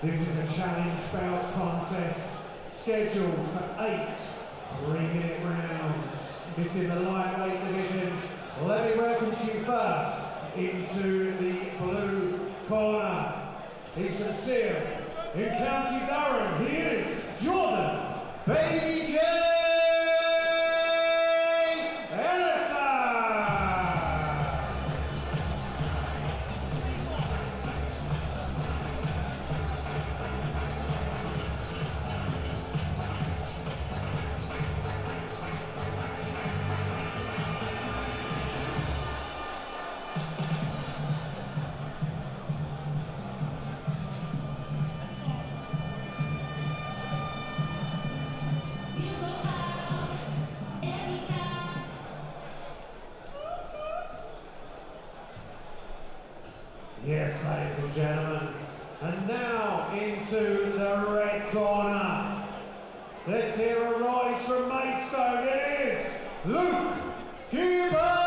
This is a challenge bout contest scheduled for 8 3-minute rounds. It's in the lightweight division. Let me welcome you first into the blue corner. He's from Seaham in County Durham. He is Jordan Baby J. Ellison. Yes, ladies and gentlemen, and now into the red corner. Let's hear a rise from Maidstone. It is Luke Gibbo!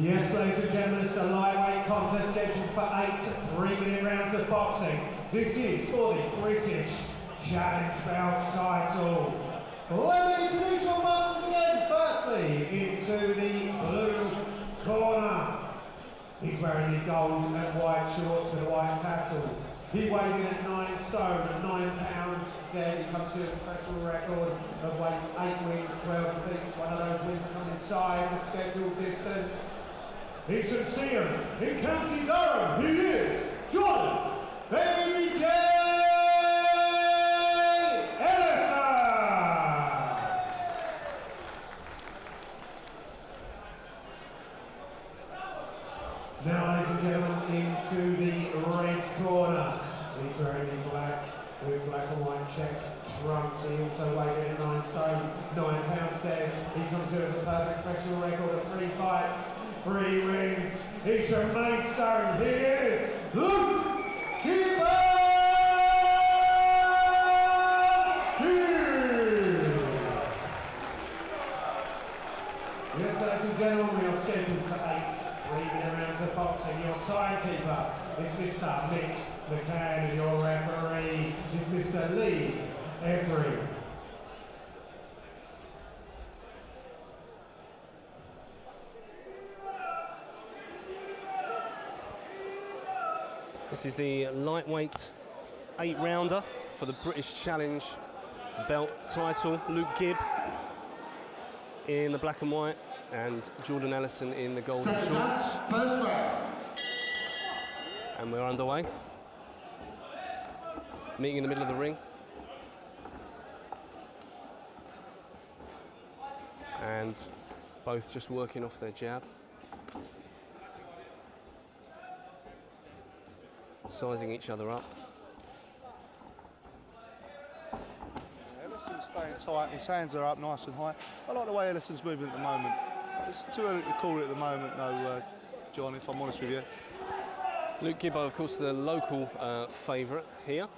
Yes, ladies and gentlemen, it's a lightweight contest scheduled for 8 3-minute rounds of boxing. This is for the British Challenge Bout title. Let me introduce your masters again. Firstly, into the blue corner. He's wearing the gold and white shorts with a white tassel. He weighed in at 9 stone and 9 pounds dead. He comes to a professional record of weight 8 wins, 12 defeats. One of those wins come inside the scheduled distance. He's from Seaham in County Durham. He is Jordan Baby J. Ellison. Now, ladies and gentlemen, into the red corner. He's wearing the black with black and white check trunks. He also weighed in at 9 stone, 9 pounds dead. He comes in with a perfect professional record of 3 fights. 3 wins. He's from Maidstone. He is Luke Gibbo. Yes, ladies and gentlemen, we are scheduled for 8 3-minute rounds of boxing. Your timekeeper is Mr. Mick McCann, and your referee is Mr. Lee Every. This is the lightweight 8-rounder for the British Challenge belt title. Luke Gibb in the black and white and Jordan Ellison in the golden shorts. First round. And we're underway. Meeting in the middle of the ring. And both just working off their jab. Sizing each other up. Ellison's staying tight, his hands are up nice and high. I like the way Ellison's moving at the moment. It's too early to call it at the moment, no, John, if I'm honest with you. Luke Gibbo, of course, the local favourite here.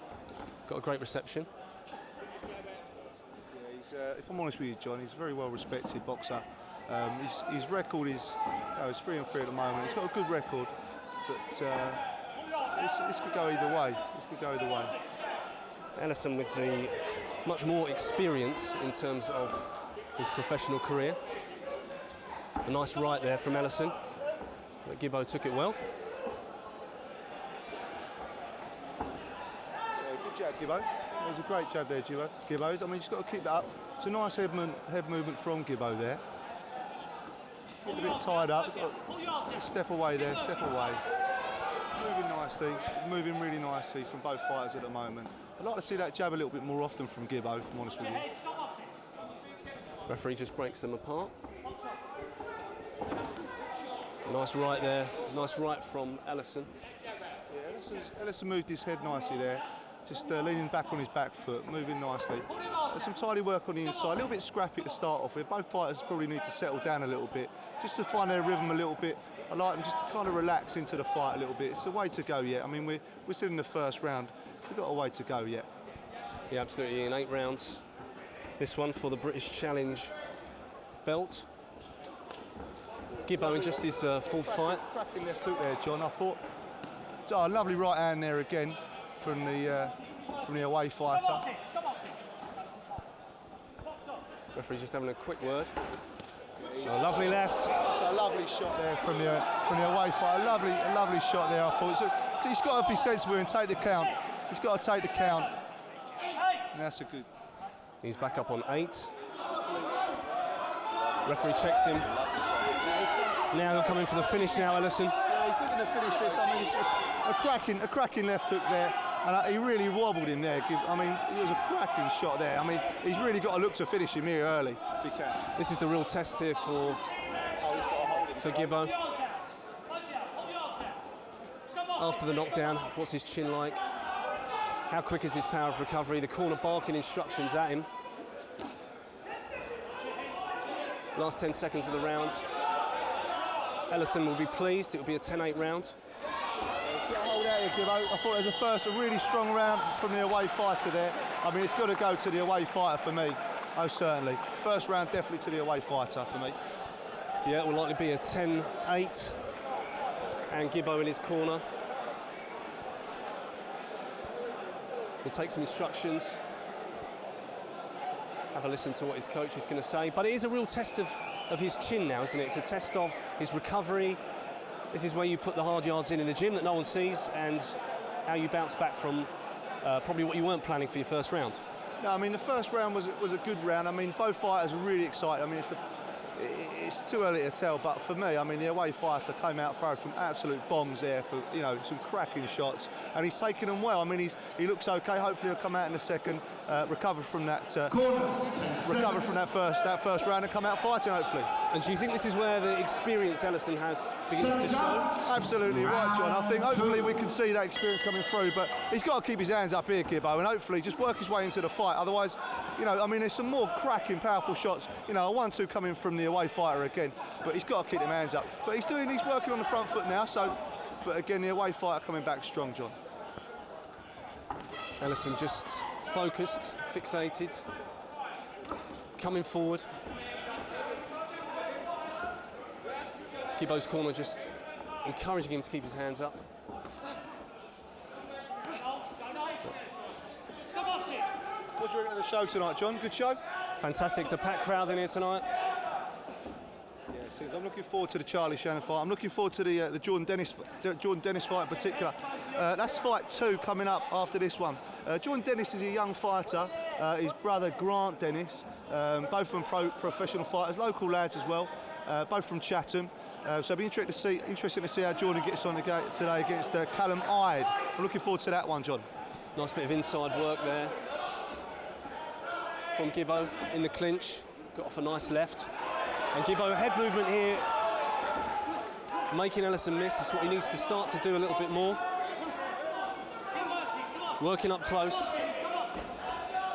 Got a great reception. Yeah, he's, if I'm honest with you, John, he's a very well respected boxer. His record is, it's 3-3 at the moment. He's got a good record, but this could go either way. This could go either way. Ellison with the much more experience in terms of his professional career. A nice right there from Ellison, but Gibbo took it well. Yeah, good jab, Gibbo. It was a great jab there, Gibbo. I mean, he's got to keep that up. It's a nice head movement from Gibbo there. Getting a bit tied up. Step away there, step away. Moving nicely, moving really nicely from both fighters at the moment. I'd like to see that jab a little bit more often from Gibbo, if I'm honest with you. Referee just breaks them apart. Nice right there, nice right from Ellison. Yeah, Ellison moved his head nicely there. just leaning back on his back foot, moving nicely. Some tidy work on the inside, a little bit scrappy to start off with. Both fighters probably need to settle down a little bit, just to find their rhythm a little bit. I like them just to kind of relax into the fight a little bit. It's a way to go yet. I mean, we're still in the first round. We've got a way to go yet. Yeah, absolutely. In 8 rounds, this one for the British Challenge belt. Gibbo in just his 4th fight. Cracking left hook there, John. I thought, oh, lovely right hand there again from the away fighter. Referee just having a quick word. Oh, lovely left. It's a lovely shot there from the away fighter. A lovely shot there, I thought. So he's got to be sensible and take the count. He's got to take the count. And that's a good. He's back up on 8. Referee checks him. Now he'll come in for the finish now, Ellison. Yeah, he's looking to finish this. I mean, a cracking left hook there. And he really wobbled him there. I mean, it was a cracking shot there. I mean, he's really got to look to finish him here early, if he can. This is the real test here for Gibbo. After the knockdown, what's his chin like? How quick is his power of recovery? The corner barking instructions at him. Last 10 seconds of the round. Ellison will be pleased. It will be a 10-8 round. Hold out here, Gibbo. I thought it was a really strong round from the away fighter there. I mean, it's got to go to the away fighter for me. Oh, certainly. First round, definitely to the away fighter for me. Yeah, it will likely be a 10-8. And Gibbo in his corner. We'll take some instructions. Have a listen to what his coach is going to say. But it is a real test of his chin now, isn't it? It's a test of his recovery. This is where you put the hard yards in the gym that no one sees, and how you bounce back from probably what you weren't planning for your first round. No, I mean, the first round was a good round. I mean, both fighters were really excited. I mean, it's too early to tell, but for me, I mean, the away fighter came out throwing some absolute bombs there for, you know, some cracking shots, and he's taken them well. I mean, he looks okay. Hopefully, he'll come out in the second, recover from that first round, and come out fighting. Hopefully. And do you think this is where the experience Ellison has begins to show? Absolutely right, John. I think hopefully we can see that experience coming through, but he's got to keep his hands up here, Gibbo, and hopefully just work his way into the fight. Otherwise, you know, I mean, there's some more cracking, powerful shots. You know, a 1-2 coming from the away fighter again, but he's got to keep them hands up. But he's working on the front foot now. So, but again, the away fighter coming back strong, John. Ellison just focused, fixated, coming forward. Gibbo's corner just encouraging him to keep his hands up. What do you reckon of the show tonight, John? Good show? Fantastic. It's a packed crowd in here tonight. I'm looking forward to the Charlie Shannon fight. I'm looking forward to the Jordan Dennis fight in particular. That's fight 2 coming up after this one. Jordan Dennis is a young fighter. His brother Grant Dennis, both from professional fighters, local lads as well, both from Chatham. So it'll be interesting to see how Jordan gets on today against Callum Hyde. I'm looking forward to that one, John. Nice bit of inside work there from Gibbo in the clinch. Got off a nice left. And Gibbo, head movement here, making Ellison miss. It's what he needs to start to do a little bit more. Working up close.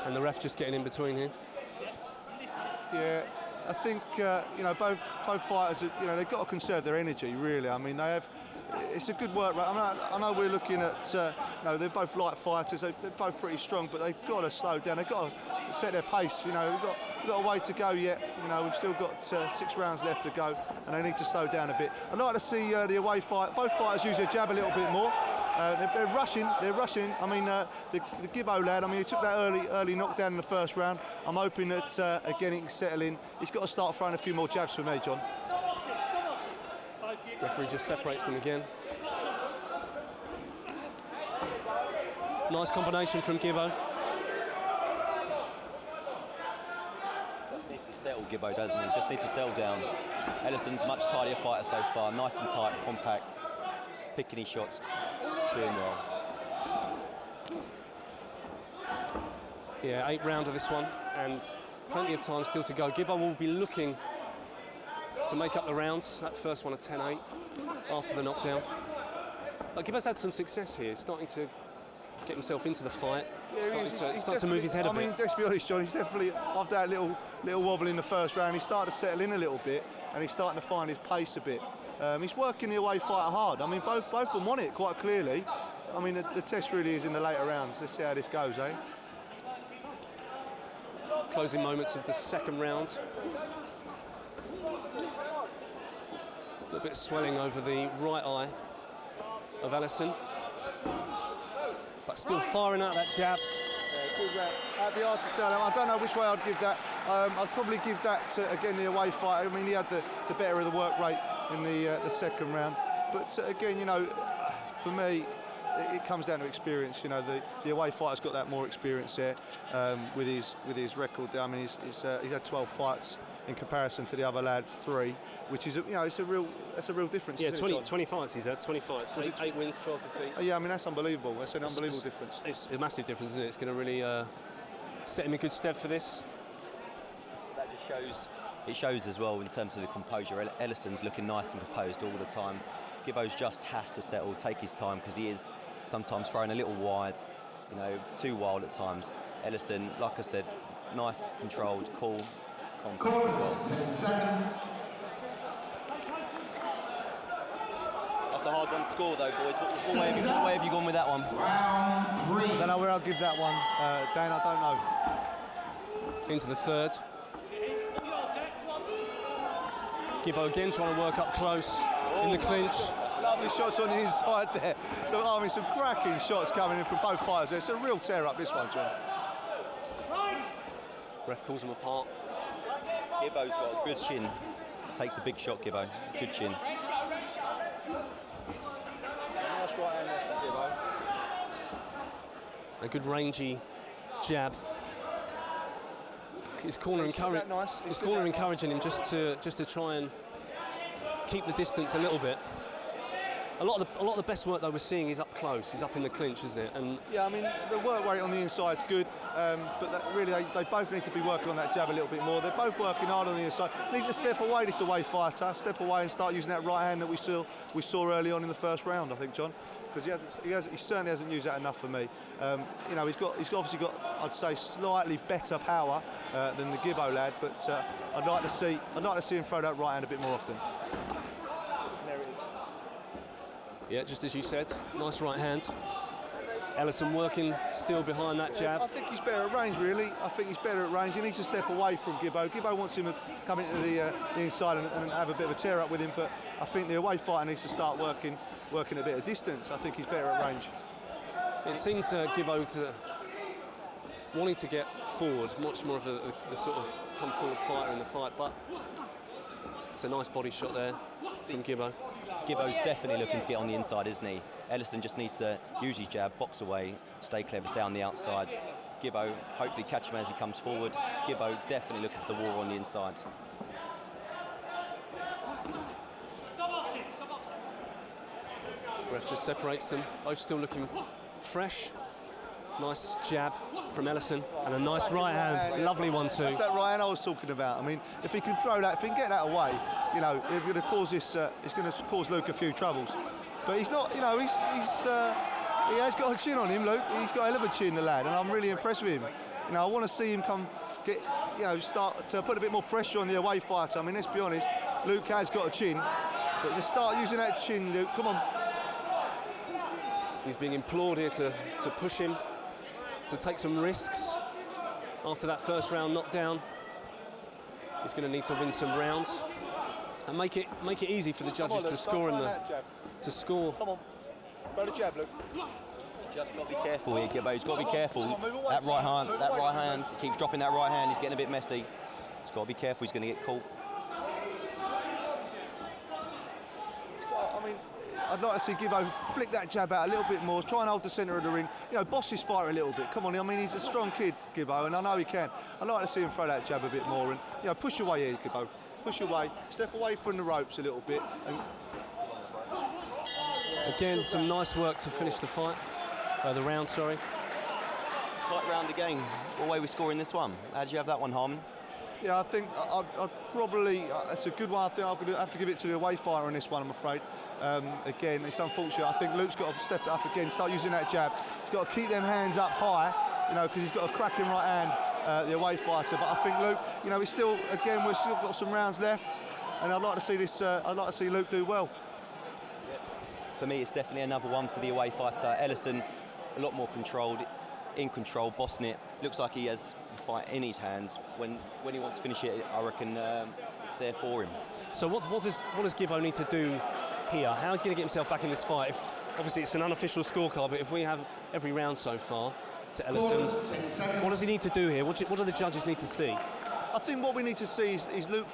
And the ref just getting in between here. Yeah, I think, you know, both fighters, you know, they've got to conserve their energy, really. I mean, it's a good work rate. I know we're looking at, you know, they're both light fighters, they're both pretty strong, but they've got to slow down, they've got to set their pace, you know, we've got a way to go yet, you know, we've still got 6 rounds left to go, and they need to slow down a bit. I'd like to see the away fight, both fighters use their jab a little bit more. They're rushing. I mean, the Gibbo lad, I mean, he took that early knockdown in the first round. I'm hoping that, again, he can settle in. He's got to start throwing a few more jabs for me, John. Referee just separates them again. Nice combination from Gibbo. Just needs to settle, Gibbo, doesn't he? Just needs to settle down. Ellison's a much tidier fighter so far. Nice and tight, compact, picking his shots, doing well. Yeah, 8 round of this one, and plenty of time still to go. Gibbo will be looking to make up the rounds. That first one a 10-8 after the knockdown. But Gibbo's had some success here, starting to get himself into the fight. Yeah, Starting to move his head a bit. I mean, let's be honest, John, he's definitely, after that little wobble in the first round, he's started to settle in a little bit, and he's starting to find his pace a bit. He's working the away fighter hard. I mean, both of them want it quite clearly. I mean, the test really is in the later rounds. Let's see how this goes, eh? Closing moments of the second round. A little bit of swelling over the right eye of Ellison, but still firing out that jab. Good round. That'd be hard to tell. I don't know which way I'd give that. I'd probably give that to, again, the away fighter. I mean, he had the better of the work rate in the second round. But again, you know, for me, it comes down to experience. You know, the away fighter's got that more experience there with his record there. I mean, he's had 12 fights in comparison to the other lads 3, which is that's a real difference. Yeah, 20 fights he's had. 20 fights. 8 wins, 12 defeats. Yeah, I mean that's unbelievable. That's an unbelievable difference. It's a massive difference, isn't it? It's going to really set him in good stead for this. That just shows. It shows as well in terms of the composure. Ellison's looking nice and composed all the time. Gibbo's just has to settle, take his time, because he is sometimes throwing a little wide, you know, too wild at times. Ellison, like I said, nice, controlled, cool, compact as well. 10 seconds. That's a hard one to score though, boys. What way have you gone with that one? Round 3. I don't know where I'll give that one, Dan. I don't know. Into the third. Gibbo again trying to work up close in the clinch. Lovely shots on the inside there. So, I mean, some cracking shots coming in from both fighters there. It's a real tear up, this one, John. Ref calls them apart. Gibbo's got a good chin. Takes a big shot, Gibbo. Good chin. Nice right hand there from Gibbo. A good rangy jab. His corner encouraging him just to try and keep the distance a little bit. A lot of the best work though we're seeing is up close. He's up in the clinch, isn't it? And yeah, I mean the work rate on the inside's good, but really they both need to be working on that jab a little bit more. They're both working hard on the inside. Need to step away, this away fighter. Step away and start using that right hand that we saw early on in the first round, I think, John. Because he certainly hasn't used that enough for me. You know, he's obviously got, I'd say, slightly better power than the Gibbo lad, but I'd like to see him throw that right hand a bit more often. There it is. yeah, just as you said, nice right hand. Ellison working still behind that jab. I think he's better at range, really. I think he's better at range. He needs to step away from Gibbo. Gibbo wants him to come into the inside and have a bit of a tear up with him, but I think the away fighter needs to start working a bit of distance. I think he's better at range. It seems Gibbo's wanting to get forward, much more of the sort of come forward fighter in the fight, but it's a nice body shot there from Gibbo. Gibbo's definitely looking to get on the inside, isn't he? Ellison just needs to use his jab, box away, stay clever, stay on the outside. Gibbo, hopefully catch him as he comes forward. Gibbo definitely looking for the war on the inside. Ref just separates them, both still looking fresh. Nice jab from Ellison and a nice right hand, lovely one too. That's that right hand I was talking about. I mean, if he can throw that, if he can get that away, you know, it's going to cause it's going to cause Luke a few troubles. But he's not, you know, he has got a chin on him, Luke. He's got a hell of a chin, the lad, and I'm really impressed with him. You know, I want to see him start to put a bit more pressure on the away fighter. I mean, let's be honest, Luke has got a chin, but just start using that chin, Luke. Come on. He's being implored here to push him, to take some risks after that first round knockdown. He's going to need to win some rounds and make it easy for the judges to score him to score. Come on, throw the jab, Luke. He's just got to be careful here, Gibbo. He's got to be careful. That right hand, he keeps dropping that right hand. He's getting a bit messy. He's got to be careful. He's going to get caught. I mean, I'd like to see Gibbo flick that jab out a little bit more, try and hold the centre of the ring. You know, boss his fighter a little bit. Come on, I mean, he's a strong kid, Gibbo, and I know he can. I'd like to see him throw that jab a bit more and, you know, push away here, Gibbo. Push away, step away from the ropes a little bit. And again, some nice work to finish the fight, the round, sorry. Tight round again. What way we scoring this one? How did you have that one, Harmon? Yeah, I think I'd probably, it's a good one. I think I'm going to have to give it to the away fighter on this one, I'm afraid. Again, it's unfortunate. I think Luke's got to step it up again, start using that jab. He's got to keep them hands up high, you know, because he's got a cracking right hand, the away fighter. But I think Luke, you know, we've still got some rounds left, and I'd like to see this. I'd like to see Luke do well. For me, it's definitely another one for the away fighter. Ellison, a lot more in control, bossing it. Looks like he has the fight in his hands. When he wants to finish it, I reckon it's there for him. So what does Gibbo need to do here? How is he going to get himself back in this fight? Obviously, it's an unofficial scorecard, but if we have every round so far to Ellison, what does he need to do here? What do the judges need to see? I think what we need to see is Luke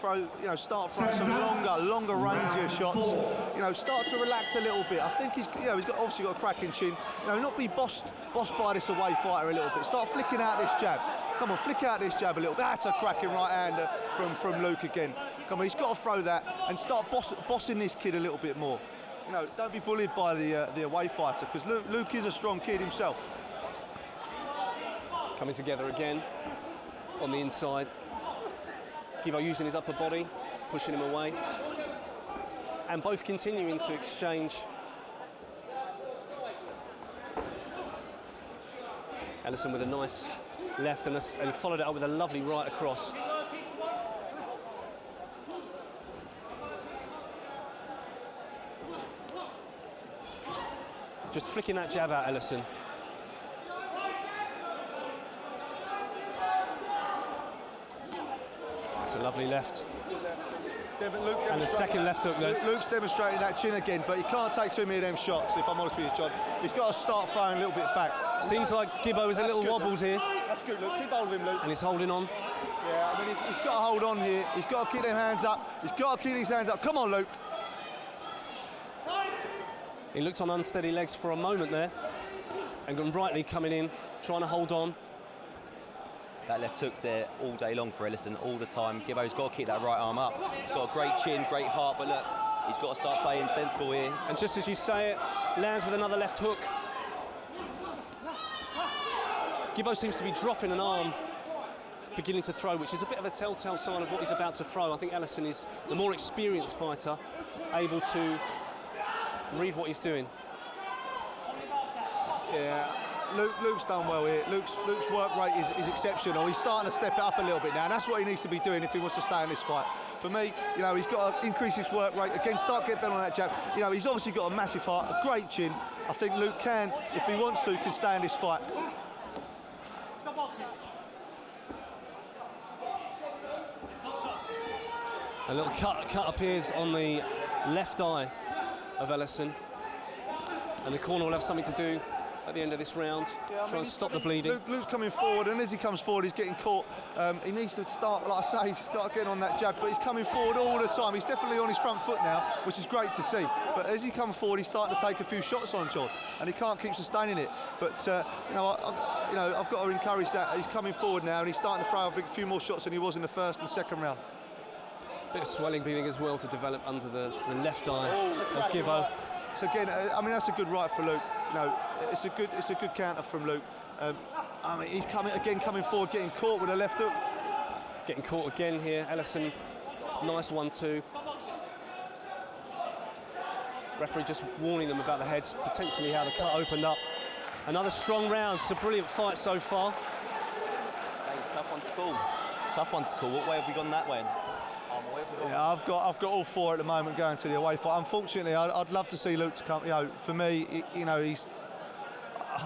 start throwing some longer range shots. You know, start to relax a little bit. I think he's obviously got a cracking chin. You know, not be bossed by this away fighter a little bit. Start flicking out this jab. Come on, flick out this jab a little bit. That's a cracking right hand from Luke again. Come on, he's got to throw that and start bossing this kid a little bit more. You know, don't be bullied by the away fighter, because Luke is a strong kid himself. Coming together again on the inside. Gibbo using his upper body, pushing him away. And both continuing to exchange. Ellison with a nice left and he followed it up with a lovely right across. Just flicking that jab out, Ellison. It's a lovely left. And the second left hook there. Luke's demonstrating that chin again, but he can't take too many of them shots, if I'm honest with you, John. He's got to start throwing a little bit back. Seems like Gibbo is a little wobbled here. That's good, Luke. Keep hold of him, Luke. And he's holding on. Yeah, I mean, he's got to hold on here. He's got to keep them hands up. He's got to keep his hands up. Come on, Luke. He looked on unsteady legs for a moment there, and rightly coming in, trying to hold on. That left hook's there all day long for Ellison, all the time. Gibbo's got to keep that right arm up. He's got a great chin, great heart, but look, he's got to start playing sensible here. And just as you say it, lands with another left hook. Gibbo seems to be dropping an arm, beginning to throw, which is a bit of a telltale sign of what he's about to throw. I think Ellison is the more experienced fighter, able to read what he's doing. Yeah, Luke's done well here. Luke's work rate is exceptional. He's starting to step it up a little bit now, and that's what he needs to be doing if he wants to stay in this fight. For me, you know, he's got to increase his work rate. Again, start getting better on that jab. You know, he's obviously got a massive heart, a great chin. I think Luke can, if he wants to, can stay in this fight. A little cut appears on the left eye of Ellison, and the corner will have something to do at the end of this round. Yeah, try and stop the bleeding. Luke's coming forward, and as he comes forward, he's getting caught. He needs to start, like I say, he's got to get on that jab, but he's coming forward all the time. He's definitely on his front foot now, which is great to see. But as he comes forward, he's starting to take a few shots on John, and he can't keep sustaining it. But I've got to encourage that. He's coming forward now, and he's starting to throw a few more shots than he was in the first and second round. Bit of swelling beginning as well to develop under the left eye of Gibbo. So again, I mean, that's a good right for Luke. No, it's a good counter from Luke. I mean, he's coming forward, getting caught with a left hook. Getting caught again here, Ellison. Nice 1-2. Referee just warning them about the heads, potentially how the cut opened up. Another strong round. It's a brilliant fight so far. It's a tough one to call. Tough one to call. What way have we gone that way? Yeah, I've got all four at the moment going to the away fight. Unfortunately, I'd love to see Luke to come. You know, for me,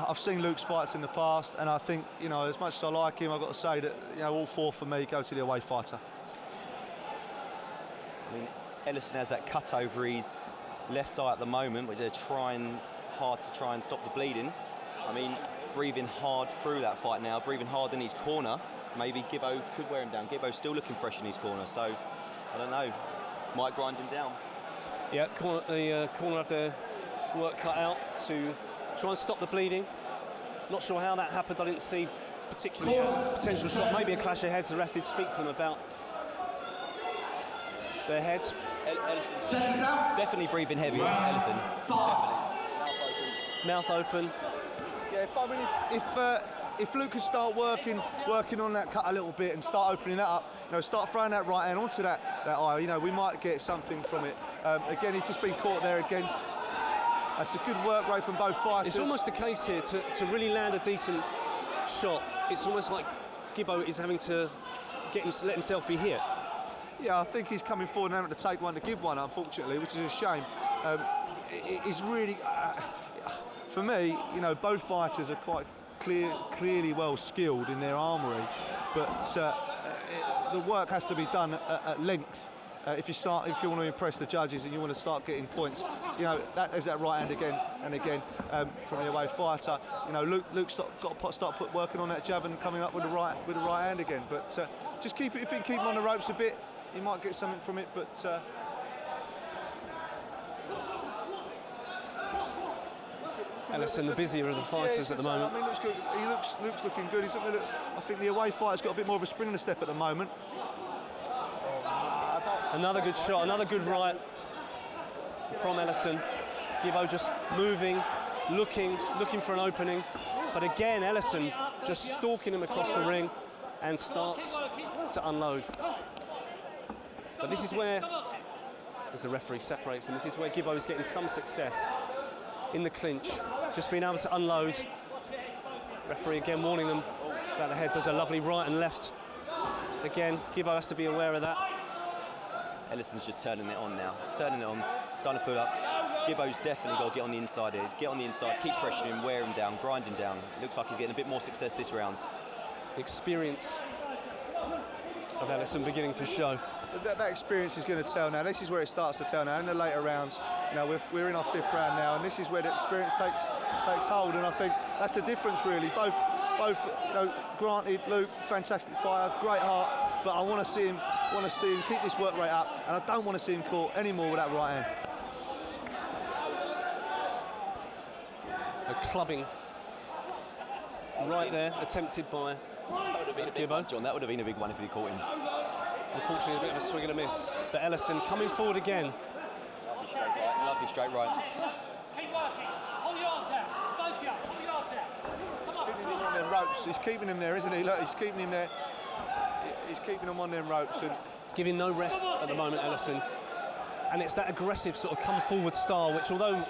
I've seen Luke's fights in the past, and I think, you know, as much as I like him, I've got to say that, you know, all four for me go to the away fighter. I mean, Ellison has that cut over his left eye at the moment, which they're trying hard to try and stop the bleeding. I mean, breathing hard through that fight now, breathing hard in his corner. Maybe Gibbo could wear him down. Gibbo's still looking fresh in his corner, so I don't know. Might grind him down. Yeah, the corner have their work cut out to try and stop the bleeding. Not sure how that happened. I didn't see particularly a potential shot. Maybe a clash of heads. The ref did speak to them about their heads. Ellison definitely breathing heavy. Ellison. Definitely. Mouth open. Yeah, if Luke can start working on that cut a little bit and start opening that up, start throwing that right hand onto that eye, we might get something from it. Again, he's just been caught there again. That's a good work rate from both fighters. It's almost the case here to really land a decent shot. It's almost like Gibbo is having to let himself be hit. Yeah, I think he's coming forward and having to take one to give one, unfortunately, which is a shame. It's really, for me, both fighters are quite clearly well skilled in their armoury, but the work has to be done at length. If you want to impress the judges and you want to start getting points, there's that right hand again and again from the away fighter. Luke's got to start working on that jab and coming up with the right hand again. But just if you can keep him on the ropes a bit, you might get something from it. But Ellison, the busier of the fighters at the moment. I mean, looks good. Luke's looking good. I think the away fighter's got a bit more of a spring in the step at the moment. Another good shot, another good right from Ellison. Gibbo just moving, looking for an opening. But again, Ellison just stalking him across the ring and starts to unload. But this is where, as the referee separates them, this is where Gibbo is getting some success in the clinch. Just being able to unload. Referee again warning them about the heads. There's a lovely right and left. Again, Gibbo has to be aware of that. Ellison's just turning it on now. Turning it on, starting to pull up. Gibbo's definitely got to get on the inside here. Get on the inside, keep pressuring him, wear him down, grind him down. Looks like he's getting a bit more success this round. Experience of Ellison beginning to show. That experience is going to tell now. This is where it starts to tell now. In the later rounds, we're in our 5th round now, and this is where the experience takes hold. And I think that's the difference, really. Both, granted, Luke, fantastic fighter, great heart, but I want to see him keep this work rate up, and I don't want to see him caught anymore with that right hand. A clubbing right there, attempted by Gibbo. John, that would have been a big one if he caught him. Unfortunately, a bit of a swing and a miss. But Ellison coming forward again. Lovely straight right. Keep working. Hold your arms out. Both of you. Hold your arms out. Keeping him on them ropes. He's keeping him there, isn't he? Look, he's keeping him there. He's keeping him on them ropes. And giving no rest at the moment, Ellison. And it's that aggressive sort of come forward style, which although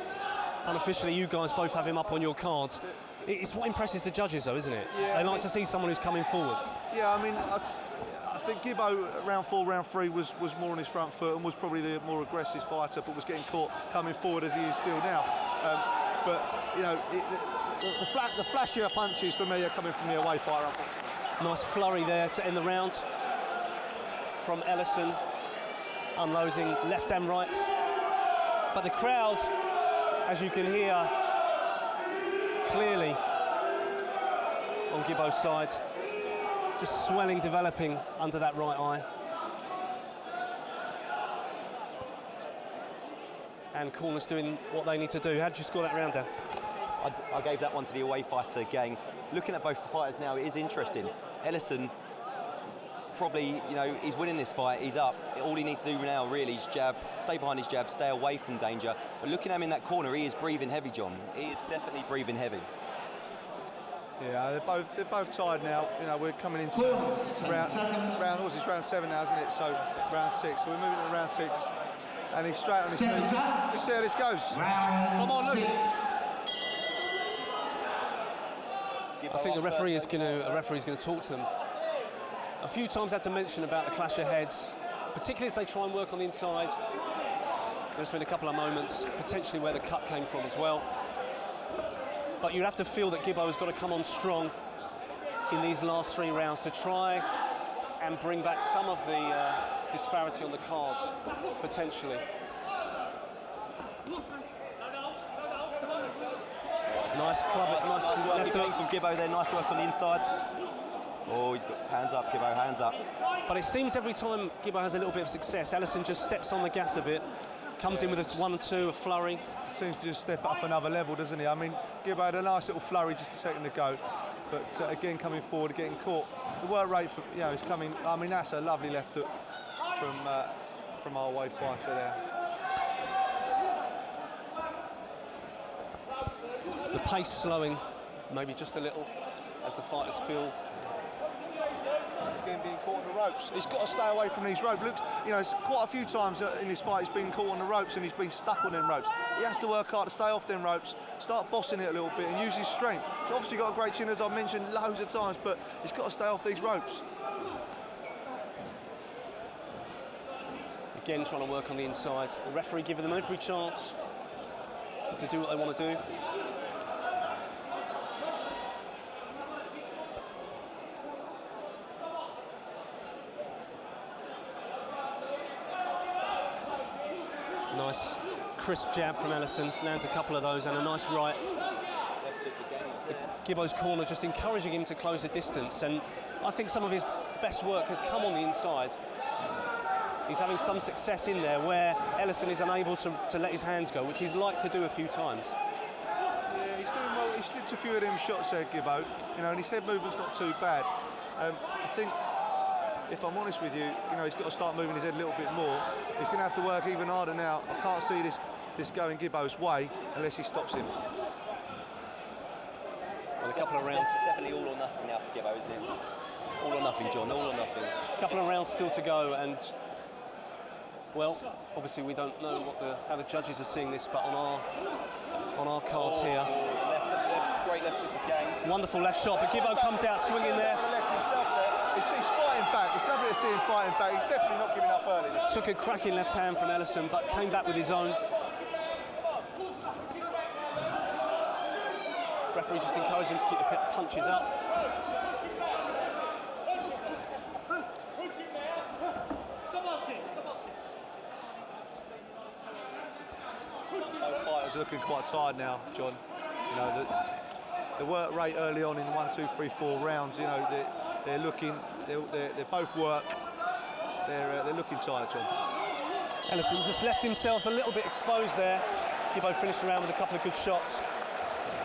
unofficially you guys both have him up on your cards, it's what impresses the judges though, isn't it? Yeah, they like to see someone who's coming forward. Yeah, I mean, I think Gibbo, round 4, round 3, was more on his front foot and was probably the more aggressive fighter, but was getting caught coming forward as he is still now. The flashier punches for me are coming from the away fighter, unfortunately. Nice flurry there to end the round from Ellison, unloading left and right. But the crowd, as you can hear clearly on Gibbo's side, just swelling, developing under that right eye. And corners doing what they need to do. How did you score that round down? I gave that one to the away fighter again. Looking at both the fighters now, it is interesting. Ellison probably, he's winning this fight, he's up. All he needs to do now really is jab, stay behind his jab, stay away from danger. But looking at him in that corner, he is breathing heavy, John. He is definitely breathing heavy. Yeah, they're both tired now. We're coming into round 7 now, isn't it? So round 6. So we're moving to round 6, and he's straight on his feet. Let's see how this goes. Come on, Luke. I think the referee is going to talk to them. A few times had to mention about the clash of heads, particularly as they try and work on the inside. There's been a couple of moments, potentially where the cut came from as well. But you'd have to feel that Gibbo has got to come on strong in these last 3 rounds to try and bring back some of the disparity on the cards, potentially. Nice club, nice left hook from Gibbo there, nice work on the inside. Oh, he's got hands up, Gibbo, hands up. But it seems every time Gibbo has a little bit of success, Ellison just steps on the gas a bit, comes in with a 1 or 2, a flurry. Seems to just step up another level, doesn't he? I mean, Gibbo had a nice little flurry just a second ago, but again coming forward, getting caught. The work rate for is coming. I mean, that's a lovely left hook from our away fighter there. The pace slowing, maybe just a little. as the fighters feel. Again, being caught on the ropes. He's got to stay away from these ropes. Looks, you know, it's quite a few times in this fight he's been caught on the ropes and he's been stuck on them ropes. He has to work hard to stay off them ropes, start bossing it a little bit and use his strength. He's obviously got a great chin, as I've mentioned loads of times, but he's got to stay off these ropes. Again, trying to work on the inside. The referee giving them every chance to do what they want to do. Nice crisp jab from Ellison, lands a couple of those and a nice right. Gibbo's corner just encouraging him to close the distance, and I think some of his best work has come on the inside. He's having some success in there where Ellison is unable to let his hands go, which he's liked to do a few times. Yeah, he's doing well. He slipped a few of them shots there, Gibbo, you know, and his head movement's not too bad. I think, if I'm honest with you, you know, he's got to start moving his head a little bit more. He's going to have to work even harder now. I can't see this going Gibbo's way unless he stops him. Well, a couple of rounds. It's definitely all or nothing now for Gibbo, isn't it? All or nothing, John, all or nothing. A couple of rounds still to go, and well, obviously we don't know how the judges are seeing this, but on our cards here, Great left hook again. wonderful left shot, but Gibbo comes out swinging there. Left himself there. He's fighting back. It's lovely to see him fighting back. He's definitely not giving up early. Took a cracking left hand from Ellison, but came back with his own. Referee just encouraged him to keep the punches up. Fighters are looking quite tired now, John. You know, the work rate early on in 1, 2, 3, 4 rounds. You know, they're both work. They're looking tired, John. Ellison just left himself a little bit exposed there. Gibbo finished around with a couple of good shots.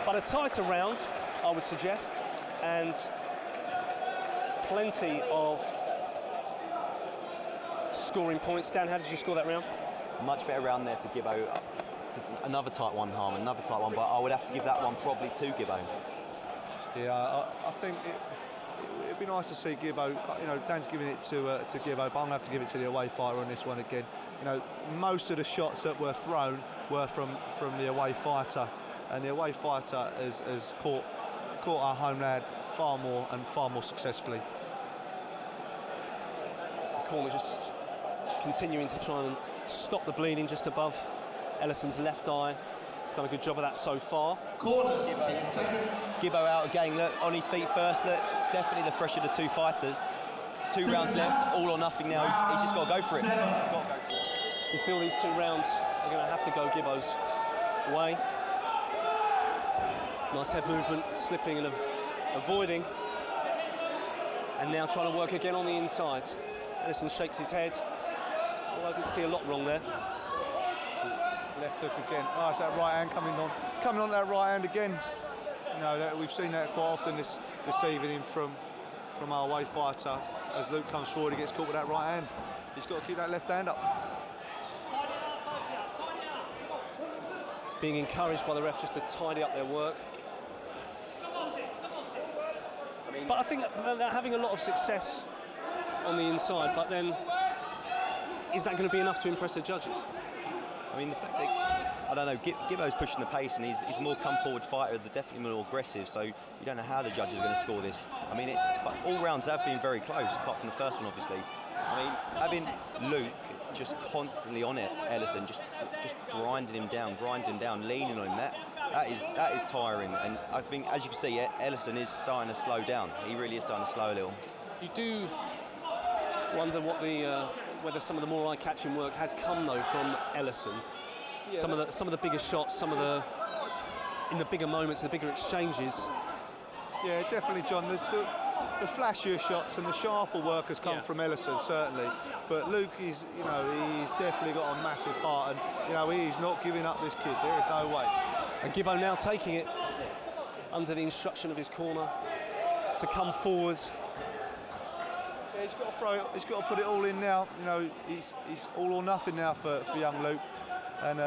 But a tighter round, I would suggest, and plenty of scoring points. Dan, how did you score that round? Much better round there for Gibbo. It's another tight one, Harman, another tight one, but I would have to give that one probably to Gibbo. Yeah, I think it'd be nice to see Gibbo. You know, Dan's giving it to Gibbo, but I'm going to have to give it to the away fighter on this one again. You know, most of the shots that were thrown were from the away fighter, and the away fighter has caught our home lad far more successfully. The corner just continuing to try and stop the bleeding just above Ellison's left eye. He's done a good job of that so far. Corners, 10 seconds. Gibbo out again, look, on his feet first, look, definitely the fresher of the two fighters. 2 rounds left, all or nothing now, he's just got to go for it. He's got to go for it. You feel these 2 rounds are going to have to go Gibbo's way. Nice head movement, slipping and avoiding. And now trying to work again on the inside. Ellison shakes his head. Well, I didn't see a lot wrong there. Left hook again. Oh, it's that right hand coming on. It's coming on that right hand again. You know, we've seen that quite often this evening from our away fighter. As Luke comes forward, he gets caught with that right hand. He's got to keep that left hand up. Being encouraged by the ref just to tidy up their work. But I think that they're having a lot of success on the inside, but then is that going to be enough to impress the judges? I mean, the fact that, I don't know, Gibbo's pushing the pace and he's a more come-forward fighter, they're definitely more aggressive, so you don't know how the judges are going to score this. I mean, but all rounds have been very close, apart from the first one, obviously. I mean, having Luke just constantly on it, Ellison, just grinding him down, leaning on him, that is tiring. And I think, as you can see, Ellison is starting to slow down. He really is starting to slow a little. You do wonder whether some of the more eye-catching work has come though from Ellison. Yeah, some of the bigger shots, in the bigger moments, the bigger exchanges. Yeah, definitely, John. There's the flashier shots and the sharper work has come from Ellison, certainly. But Luke he's definitely got a massive heart, and you know he's not giving up this kid. There is no way. And Gibbo now taking it under the instruction of his corner to come forward. Yeah, he's got to throw it. He's got to put it all in now. You know, he's all or nothing now for young Luke, and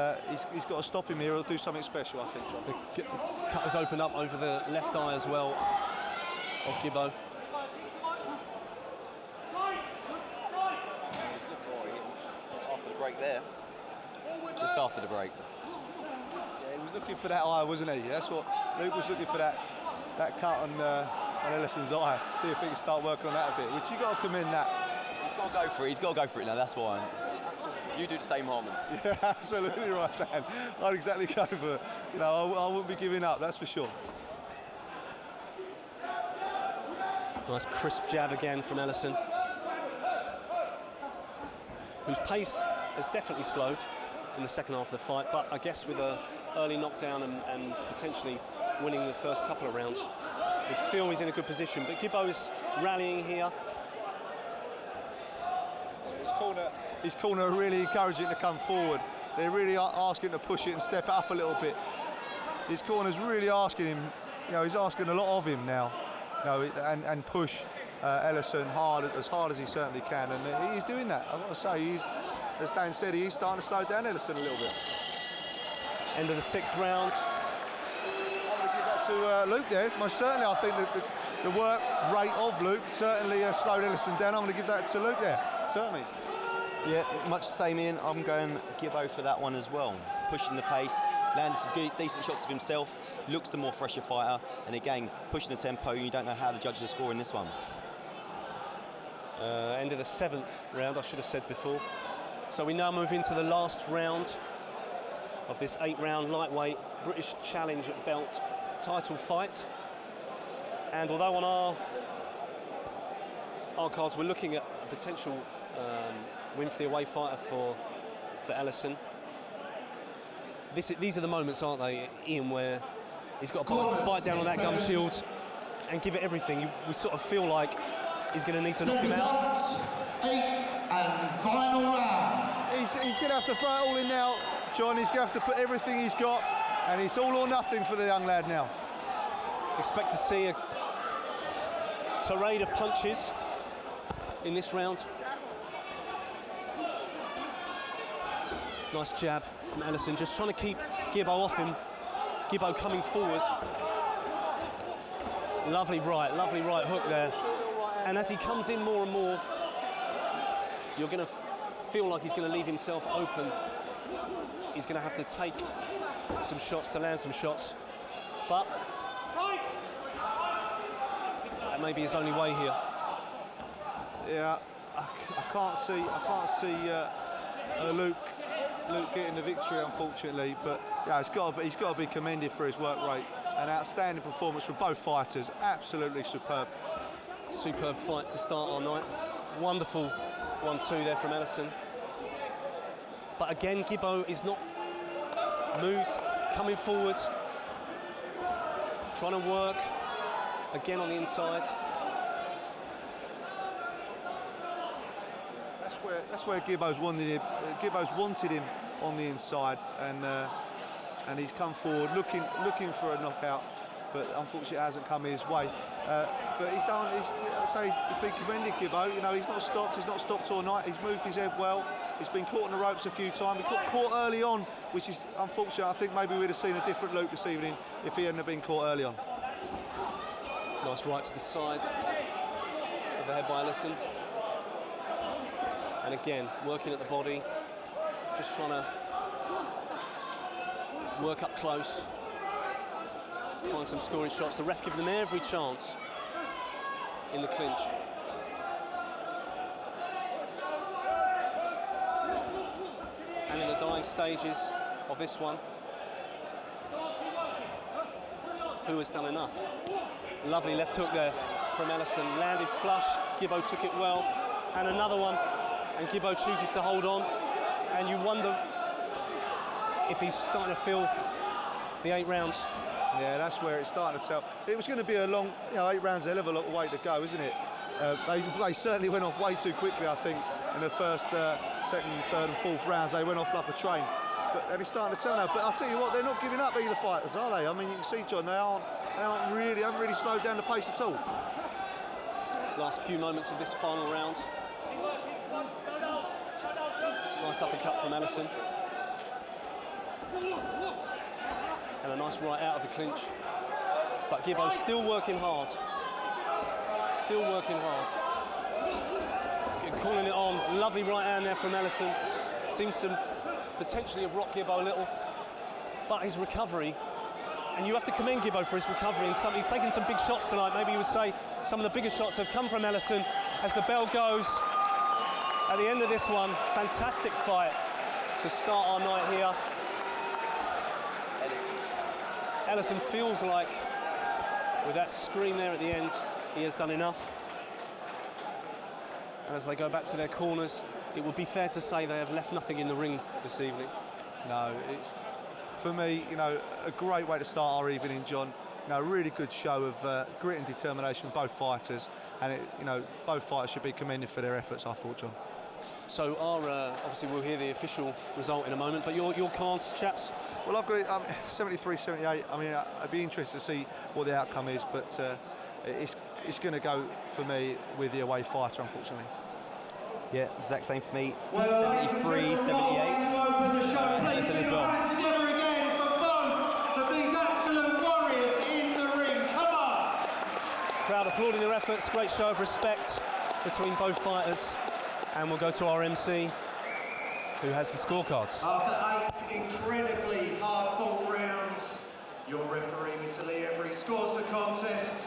he's got to stop him here. He'll do something special, I think, John. The cut has opened up over the left eye as well. of Gibbo. After the break there. Just after the break. Yeah, he was looking for that eye, wasn't he? That's what Luke was looking for, that cut on Ellison's eye. See if he can start working on that a bit, which you got to commend that. He's got to go for it. He's got to go for it now. That's why. You do the same, Harmon. Yeah, absolutely right, Dan. I'd exactly go for it. You know, I wouldn't be giving up, that's for sure. Nice crisp jab again from Ellison, whose pace has definitely slowed in the second half of the fight, but I guess with an early knockdown and potentially winning the first couple of rounds, you'd feel he's in a good position. But Gibbo is rallying here. His corner are really encouraging to come forward. They're really asking to push it and step it up a little bit. His corner's really asking him, you know, he's asking a lot of him now, you know, and push Ellison as hard as he certainly can, and he's doing that. I've got to say, as Dan said, he's starting to slow down Ellison a little bit. End of the 6th round. I'm going to give that to Luke there. Most certainly, I think that the work rate of Luke certainly slowed Ellison down. I'm going to give that to Luke there, certainly. Yeah, much the same, Ian. I'm going Gibbo for that one as well. Pushing the pace, lands some good, decent shots of himself, looks the more fresher fighter, and again, pushing the tempo. You don't know how the judges are scoring this one. End of the 7th round, I should have said before. So we now move into the last round of this 8-round lightweight British Challenge belt title fight. And although on our cards we're looking at a potential win for the away fighter for Ellison, these are the moments, aren't they, Ian, where he's got to bite down on that gum shield and give it everything. We sort of feel like he's going to need to knock him out. 8th and final round. He's going to have to throw it all in now, John. He's going to have to put everything he's got, and it's all or nothing for the young lad now. Expect to see a tirade of punches in this round. Nice jab from Ellison, just trying to keep Gibbo off him. Gibbo coming forward. Lovely right hook there. And as he comes in more and more, you're going to feel like he's going to leave himself open. He's going to have to take some shots to land some shots. But that may be his only way here. Yeah, I can't see Luke getting the victory, unfortunately. But yeah, he's got to be commended for his work rate. An outstanding performance from both fighters. Absolutely superb. Superb fight to start our night. Wonderful 1-2 there from Ellison. But again, Gibbo is not moved, coming forward, trying to work again on the inside. That's where Gibbo's wanted him. Gibbo's wanted him on the inside, and he's come forward looking for a knockout, but unfortunately it hasn't come his way. But he's been commended, Gibbo. You know, he's not stopped all night. He's moved his head well. He's been caught on the ropes a few times. He got caught early on, which is unfortunate. I think maybe we'd have seen a different Luke this evening if he hadn't have been caught early on. Nice right to the side of the head by Ellison. And again, working at the body, just trying to work up close, find some scoring shots. The ref giving them every chance in the clinch. And in the dying stages of this one, who has done enough? Lovely left hook there from Ellison, landed flush, Gibbo took it well, and another one, and Gibbo chooses to hold on, and you wonder if he's starting to feel the 8 rounds. Yeah, that's where it's starting to tell. It was going to be a long, 8 rounds, a hell of a lot of way to go, isn't it? They certainly went off way too quickly, I think, in the first, second, third and fourth rounds. They went off like a train. And it's starting to turn out. But I'll tell you what, they're not giving up, either fighters, are they? I mean, you can see, John, they haven't really slowed down the pace at all. Last few moments of this final round. Nice uppercut from Ellison. And a nice right out of the clinch. But Gibbo's still working hard. Still working hard. Calling it on. Lovely right hand there from Ellison. Seems to potentially have rocked Gibbo a little. But his recovery, and you have to commend Gibbo for his recovery. And he's taken some big shots tonight. Maybe you would say some of the biggest shots have come from Ellison. As the bell goes at the end of this one, fantastic fight to start our night here. Ellison feels like, with that scream there at the end, he has done enough. And as they go back to their corners, it would be fair to say they have left nothing in the ring this evening. No, it's, for me, you know, a great way to start our evening, John. You know, a really good show of grit and determination from both fighters, and you know, both fighters should be commended for their efforts, I thought, John. So obviously we'll hear the official result in a moment, but your cards, chaps? Well, I've got it 73-78. I mean, I'd be interested to see what the outcome is, but it's going to go for me with the away fighter, unfortunately. Yeah, exact same for me. 73-78. Ellison as well. Together again for both of these absolute warriors in the ring. Come on! Crowd applauding their efforts. Great show of respect between both fighters. And we'll go to our MC, who has the scorecards. After 8 incredibly hard-fought rounds, your referee, Mr. Lee Every, scores the contest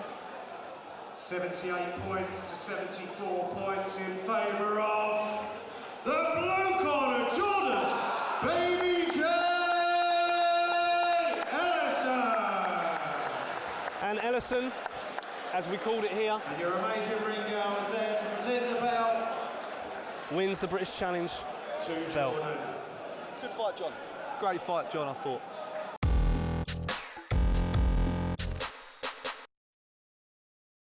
78 points to 74 points in favour of the blue corner, Jordan Baby J Ellison. And Ellison, as we called it here, And your amazing ring girl is there to present the belt wins the British Challenge to belt. Jordan. Good fight, John. Great fight, John, I thought.